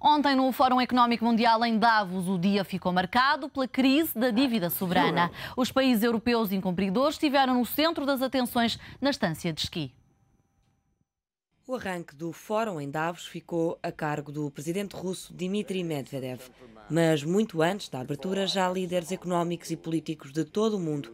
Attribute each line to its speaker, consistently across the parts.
Speaker 1: Ontem, no Fórum Económico Mundial em Davos, o dia ficou marcado pela crise da dívida soberana. Os países europeus incumpridores estiveram no centro das atenções na estância de esqui.
Speaker 2: O arranque do Fórum em Davos ficou a cargo do presidente russo Dmitry Medvedev. Mas muito antes da abertura, já líderes económicos e políticos de todo o mundo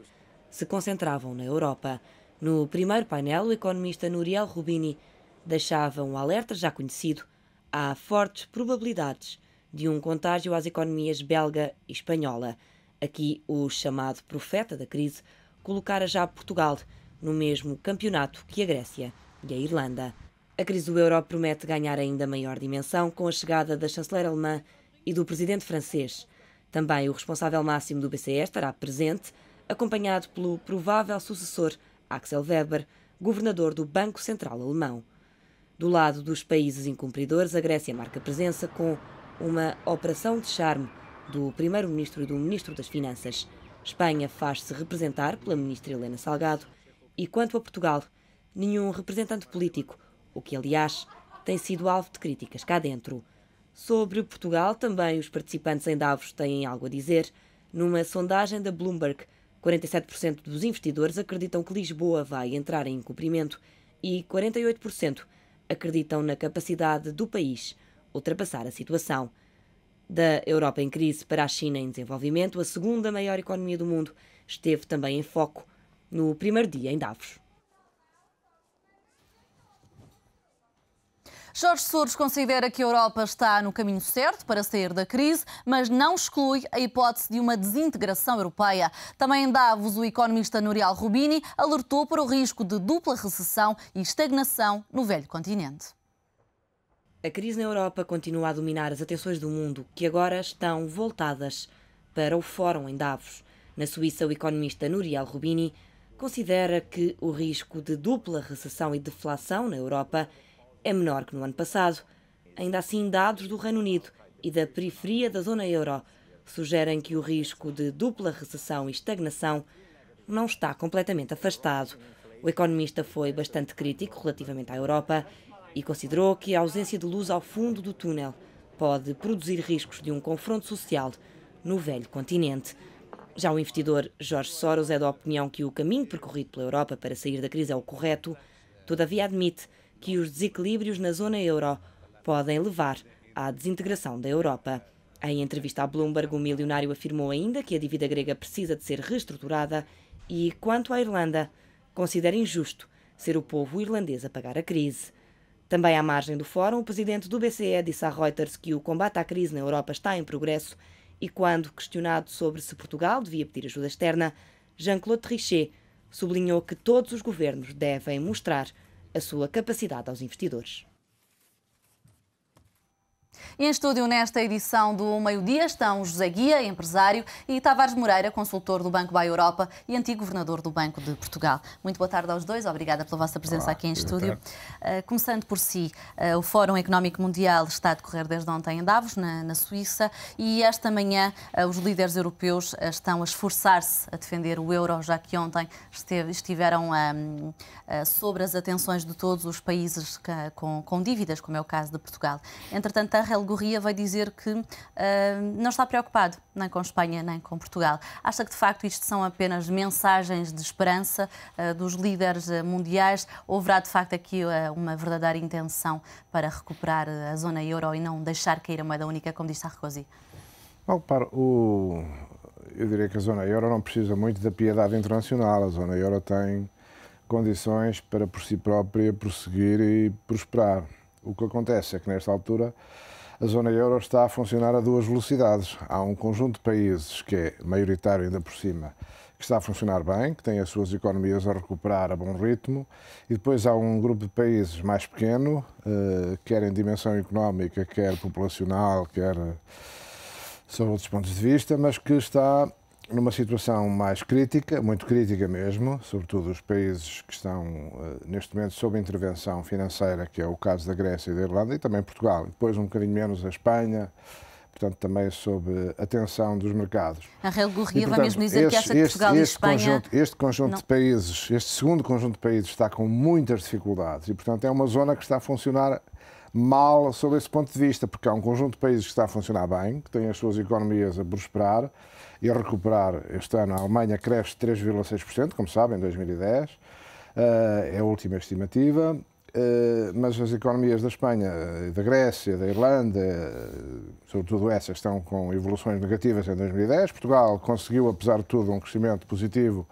Speaker 2: se concentravam na Europa. No primeiro painel, o economista Nouriel Roubini deixava um alerta já conhecido: há fortes probabilidades de um contágio às economias belga e espanhola. Aqui, o chamado profeta da crise colocara já Portugal no mesmo campeonato que a Grécia e a Irlanda. A crise do euro promete ganhar ainda maior dimensão com a chegada da chanceler alemã e do presidente francês. Também o responsável máximo do BCE estará presente, acompanhado pelo provável sucessor Axel Weber, governador do Banco Central Alemão. Do lado dos países incumpridores, a Grécia marca presença com uma operação de charme do primeiro-ministro e do ministro das Finanças. Espanha faz-se representar pela ministra Helena Salgado e, quanto a Portugal, nenhum representante político, o que, aliás, tem sido alvo de críticas cá dentro. Sobre Portugal, também os participantes em Davos têm algo a dizer. Numa sondagem da Bloomberg, 47% dos investidores acreditam que Lisboa vai entrar em incumprimento e 48% acreditam na capacidade do país ultrapassar a situação. Da Europa em crise para a China em desenvolvimento, a segunda maior economia do mundo esteve também em foco no primeiro dia em Davos.
Speaker 1: Jorge Soros considera que a Europa está no caminho certo para sair da crise, mas não exclui a hipótese de uma desintegração europeia. Também em Davos, o economista Nouriel Roubini alertou para o risco de dupla recessão e estagnação no velho continente.
Speaker 2: A crise na Europa continua a dominar as atenções do mundo, que agora estão voltadas para o Fórum em Davos. Na Suíça, o economista Nouriel Roubini considera que o risco de dupla recessão e deflação na Europa é menor que no ano passado. Ainda assim, dados do Reino Unido e da periferia da zona euro sugerem que o risco de dupla recessão e estagnação não está completamente afastado. O economista foi bastante crítico relativamente à Europa e considerou que a ausência de luz ao fundo do túnel pode produzir riscos de um confronto social no velho continente. Já o investidor Jorge Soros é da opinião que o caminho percorrido pela Europa para sair da crise é o correto, todavia admite que os desequilíbrios na zona euro podem levar à desintegração da Europa. Em entrevista à Bloomberg, o milionário afirmou ainda que a dívida grega precisa de ser reestruturada e, quanto à Irlanda, considera injusto ser o povo irlandês a pagar a crise. Também à margem do fórum, o presidente do BCE disse à Reuters que o combate à crise na Europa está em progresso e, quando questionado sobre se Portugal devia pedir ajuda externa, Jean-Claude Trichet sublinhou que todos os governos devem mostrar a sua capacidade aos investidores.
Speaker 1: E em estúdio nesta edição do Meio-Dia estão José Guia, empresário, e Tavares Moreira, consultor do Banco Buy Europa e antigo governador do Banco de Portugal. Muito boa tarde aos dois, obrigada pela vossa presença aqui em estúdio. Começando por si, o Fórum Económico Mundial está a decorrer desde ontem em Davos, na Suíça, e esta manhã os líderes europeus estão a esforçar-se a defender o euro, já que ontem estiveram sobre as atenções de todos os países com dívidas, como é o caso de Portugal. Entretanto, a Raquel Gurria vai dizer que não está preocupado nem com Espanha nem com Portugal. Acha que de facto isto são apenas mensagens de esperança dos líderes mundiais? Ou haverá de facto aqui uma verdadeira intenção para recuperar a zona euro e não deixar cair a moeda única, como disse Sarkozy?
Speaker 3: Bom, eu diria que a zona euro não precisa muito da piedade internacional. A zona euro tem condições para por si própria prosseguir e prosperar. O que acontece é que nesta altura a zona euro está a funcionar a duas velocidades. Há um conjunto de países que é maioritário ainda por cima, que está a funcionar bem, que tem as suas economias a recuperar a bom ritmo, e depois há um grupo de países mais pequeno, quer em dimensão económica, quer populacional, quer sob outros pontos de vista, mas que está numa situação mais crítica, muito crítica mesmo, sobretudo os países que estão neste momento sob intervenção financeira, que é o caso da Grécia e da Irlanda, e também Portugal, depois um bocadinho menos a Espanha, portanto também sob atenção dos mercados.
Speaker 1: A Raquel Gurria vai mesmo dizer que acha que Portugal e Espanha...
Speaker 3: Este conjunto de países, este segundo conjunto de países está com muitas dificuldades e, portanto, é uma zona que está a funcionar mal sob esse ponto de vista, porque há um conjunto de países que está a funcionar bem, que têm as suas economias a prosperar e a recuperar. Este ano a Alemanha cresce 3,6%, como sabem, em 2010, é a última estimativa, mas as economias da Espanha, da Grécia, da Irlanda, sobretudo essas, estão com evoluções negativas em 2010. Portugal conseguiu, apesar de tudo, um crescimento positivo,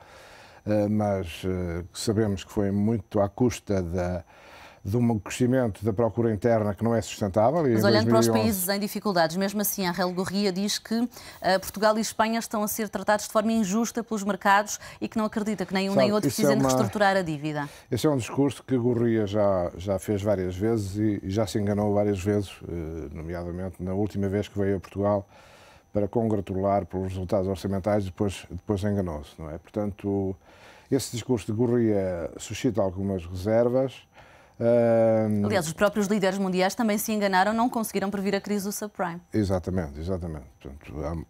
Speaker 3: mas sabemos que foi muito à custa de um crescimento da procura interna que não é sustentável.
Speaker 1: Mas olhando para os países em dificuldades, mesmo assim, a Angel Gurría diz que Portugal e Espanha estão a ser tratados de forma injusta pelos mercados e que não acredita que nem um nem outro precisem de reestruturar a dívida.
Speaker 3: Esse é um discurso que Gurría já fez várias vezes e já se enganou várias vezes, nomeadamente na última vez que veio a Portugal para congratular pelos resultados orçamentais, depois enganou-se, não é? Portanto, esse discurso de Gurría suscita algumas reservas.
Speaker 1: Aliás, os próprios líderes mundiais também se enganaram, não conseguiram prever a crise do subprime.
Speaker 3: Exatamente. Portanto,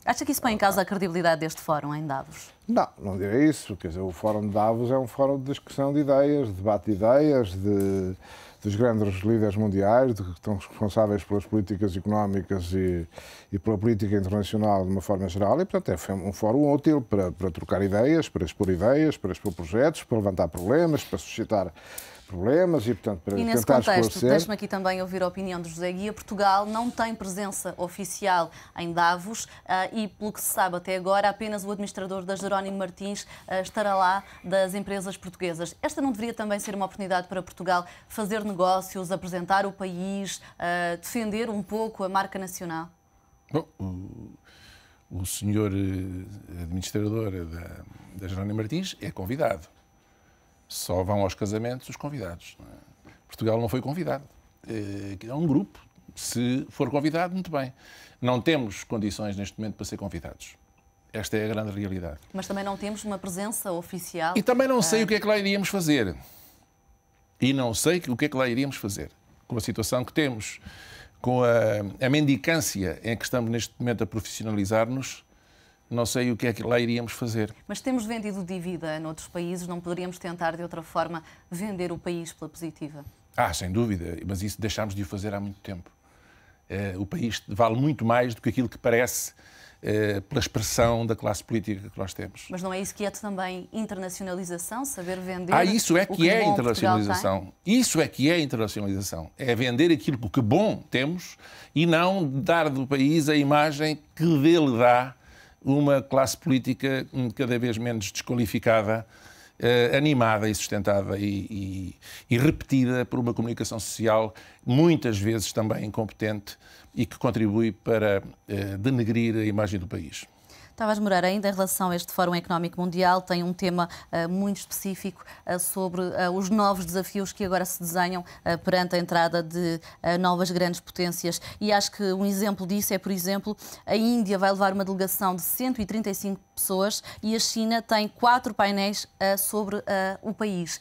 Speaker 1: acha que isso põe em causa a credibilidade deste fórum em Davos?
Speaker 3: Não direi isso. Quer dizer, o Fórum de Davos é um fórum de discussão de ideias, de debate de ideias, dos grandes líderes mundiais, que estão responsáveis pelas políticas económicas e pela política internacional de uma forma geral. E, portanto, é um fórum útil para trocar ideias, para expor projetos, para levantar problemas, para suscitar problemas e, portanto, para
Speaker 1: nesse
Speaker 3: tentar
Speaker 1: contexto,
Speaker 3: esclarecer.
Speaker 1: deixe-me aqui também ouvir a opinião de José Guia. Portugal não tem presença oficial em Davos e, pelo que se sabe até agora, apenas o administrador da Jerónimo Martins estará lá das empresas portuguesas. Esta não deveria também ser uma oportunidade para Portugal fazer negócios, apresentar o país, defender um pouco a marca nacional?
Speaker 4: Bom, o senhor administrador da Jerónimo Martins é convidado. Só vão aos casamentos os convidados. Portugal não foi convidado. É um grupo. Se for convidado, muito bem. Não temos condições neste momento para ser convidados. Esta é a grande realidade.
Speaker 1: Mas também não temos uma presença oficial.
Speaker 4: E também não sei o que é que lá iríamos fazer. Com a situação que temos, com a mendicância em que estamos neste momento a profissionalizar-nos, não sei o que é que lá iríamos fazer.
Speaker 1: Mas temos vendido dívida noutros países, não poderíamos tentar de outra forma vender o país pela positiva?
Speaker 4: Sem dúvida, mas isso deixámos de o fazer há muito tempo. O país vale muito mais do que aquilo que parece pela expressão da classe política que nós temos.
Speaker 1: Mas não é isso que é também internacionalização, saber vender?
Speaker 4: Isso é que é internacionalização. Isso é que é internacionalização. É vender aquilo que bom temos e não dar do país a imagem que dele dá uma classe política cada vez menos desqualificada, animada e sustentada e repetida por uma comunicação social muitas vezes também incompetente e que contribui para denegrir a imagem do país.
Speaker 1: Tavares Moreira, ainda em relação a este Fórum Económico Mundial, tem um tema muito específico sobre os novos desafios que agora se desenham perante a entrada de novas grandes potências. E acho que um exemplo disso é, por exemplo, a Índia vai levar uma delegação de 135 pessoas e a China tem 4 painéis sobre o país.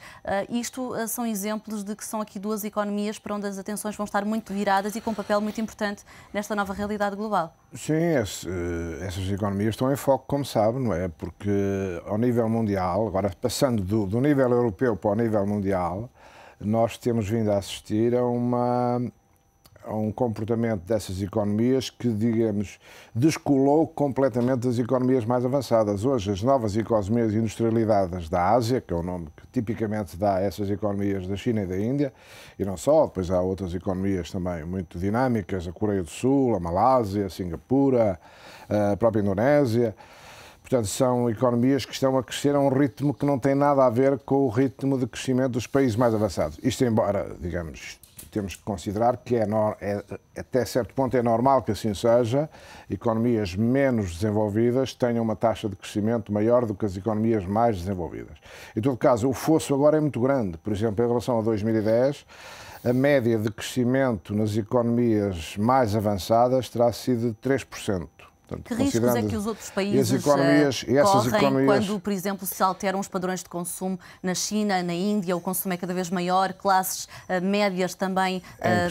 Speaker 1: Isto são exemplos de que são aqui duas economias para onde as atenções vão estar muito viradas e com um papel muito importante nesta nova realidade global.
Speaker 3: Sim, essas economias estão em foco, como sabe, não é? Porque ao nível mundial, agora passando do nível europeu para o nível mundial, nós temos vindo a assistir a um comportamento dessas economias que, digamos, descolou completamente das economias mais avançadas. Hoje, as novas economias industrializadas da Ásia, que é o nome que tipicamente dá a essas economias da China e da Índia, e não só, depois há outras economias também muito dinâmicas, a Coreia do Sul, a Malásia, a Singapura, a própria Indonésia. Portanto, são economias que estão a crescer a um ritmo que não tem nada a ver com o ritmo de crescimento dos países mais avançados. Isto embora, digamos, temos que considerar que até certo ponto é normal que assim seja, economias menos desenvolvidas tenham uma taxa de crescimento maior do que as economias mais desenvolvidas. Em todo caso, o fosso agora é muito grande. Por exemplo, em relação a 2010, a média de crescimento nas economias mais avançadas terá sido de 3%. Portanto,
Speaker 1: que riscos é que os outros países correm quando, por exemplo, se alteram os padrões de consumo na China, na Índia, o consumo é cada vez maior, classes médias também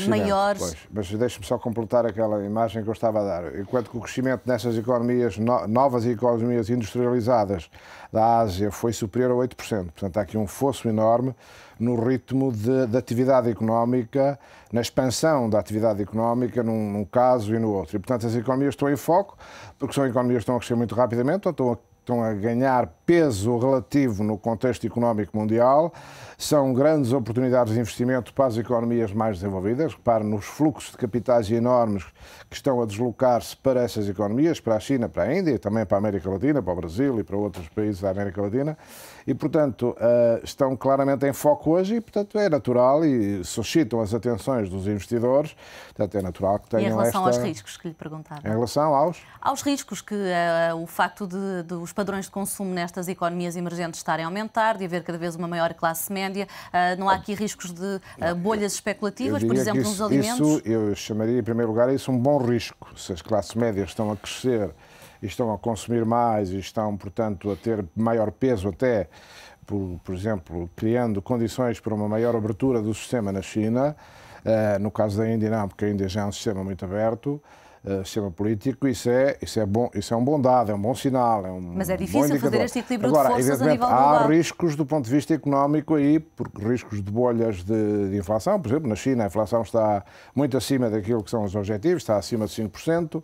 Speaker 1: maiores?
Speaker 3: Pois, mas deixe-me só completar aquela imagem que eu estava a dar. Enquanto que o crescimento nessas economias, novas economias industrializadas da Ásia foi superior a 8%. Portanto, há aqui um fosso enorme no ritmo de atividade económica, na expansão da atividade económica num caso e no outro. E, portanto, as economias estão em foco, porque são economias que estão a crescer muito rapidamente, estão a ganhar peso relativo no contexto económico mundial, são grandes oportunidades de investimento para as economias mais desenvolvidas. Repare nos fluxos de capitais enormes que estão a deslocar-se para essas economias, para a China, para a Índia e também para a América Latina, para o Brasil e para outros países da América Latina. E, portanto, estão claramente em foco hoje e, portanto, é natural e suscitam as atenções dos investidores. Portanto, é natural que tenham
Speaker 1: E em relação aos riscos que lhe perguntava?
Speaker 3: Em relação
Speaker 1: aos riscos que o facto de os padrões de consumo nestas economias emergentes estarem a aumentar, de haver cada vez uma maior classe média, não há aqui riscos de bolhas especulativas, por exemplo, nos alimentos?
Speaker 3: Eu chamaria, em primeiro lugar, isso um bom risco. Se as classes médias estão a crescer e estão a consumir mais e estão, portanto, a ter maior peso até, por exemplo, criando condições para uma maior abertura do sistema na China, no caso da Índia não, porque a Índia já é um sistema muito aberto, sistema político, isso é bom, isso é um bom dado, é um bom sinal, é um
Speaker 1: Mas é difícil fazer este equilíbrio de forças a nível
Speaker 3: global.
Speaker 1: Há
Speaker 3: riscos do ponto de vista económico aí, porque riscos de bolhas de inflação, por exemplo, na China a inflação está muito acima daquilo que são os objetivos, está acima de 5%.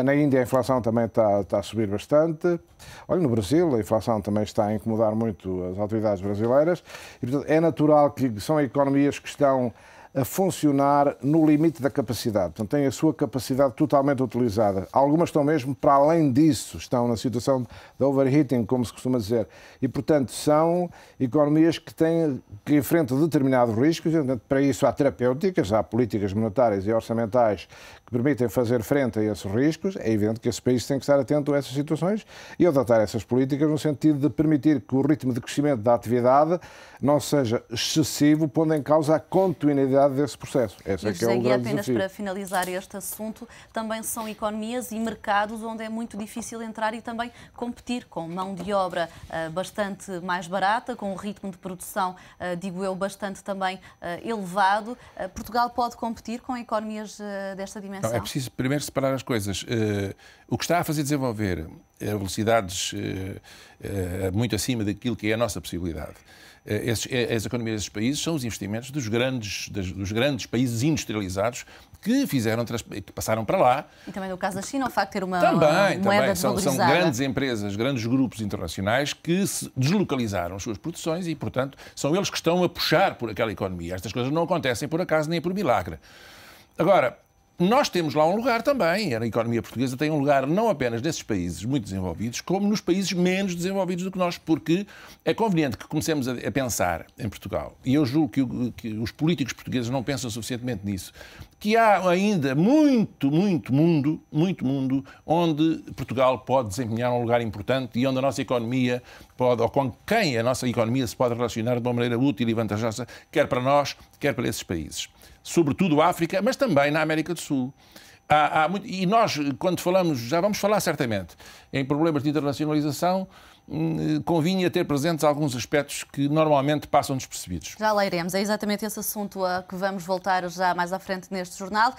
Speaker 3: Na Índia a inflação também está a subir bastante. Olha, no Brasil a inflação também está a incomodar muito as autoridades brasileiras. E, portanto, é natural que são economias que estão a funcionar no limite da capacidade. Portanto, têm a sua capacidade totalmente utilizada. Algumas estão mesmo para além disso, estão na situação de overheating, como se costuma dizer. E, portanto, são economias que enfrentam determinados riscos. E, para isso há terapêuticas, há políticas monetárias e orçamentais que permitem fazer frente a esses riscos. É evidente que esse país tem que estar atento a essas situações e adotar essas políticas no sentido de permitir que o ritmo de crescimento da atividade não seja excessivo, pondo em causa a continuidade desse processo. Esse é que é o grande
Speaker 1: apenas
Speaker 3: desafio.
Speaker 1: Para finalizar este assunto, também são economias e mercados onde é muito difícil entrar e também competir com mão de obra bastante mais barata, com um ritmo de produção, digo eu, bastante também elevado. Portugal pode competir com economias desta dimensão?
Speaker 4: Não, é preciso primeiro separar as coisas. O que está a fazer desenvolver velocidades muito acima daquilo que é a nossa possibilidade. As economias desses países são os investimentos dos grandes países industrializados que passaram para lá.
Speaker 1: E também no caso da China, o facto de ter uma
Speaker 4: Também.
Speaker 1: moeda
Speaker 4: São
Speaker 1: desvalorizada.
Speaker 4: grandes empresas, grandes grupos internacionais que se deslocalizaram as suas produções e, portanto, são eles que estão a puxar por aquela economia. Estas coisas não acontecem por acaso nem por milagre. Agora, nós temos lá um lugar também. A economia portuguesa tem um lugar não apenas nesses países muito desenvolvidos, como nos países menos desenvolvidos do que nós, porque é conveniente que comecemos a pensar em Portugal, e eu julgo que os políticos portugueses não pensam suficientemente nisso, que há ainda muito mundo onde Portugal pode desempenhar um lugar importante e onde a nossa economia pode, ou com quem a nossa economia se pode relacionar de uma maneira útil e vantajosa, quer para nós, quer para esses países. Sobretudo a África, mas também na América do Sul. E nós, quando falamos, já vamos falar certamente, em problemas de internacionalização, convinha ter presentes alguns aspectos que normalmente passam despercebidos.
Speaker 1: Já lá iremos. É exatamente esse assunto a que vamos voltar já mais à frente neste jornal.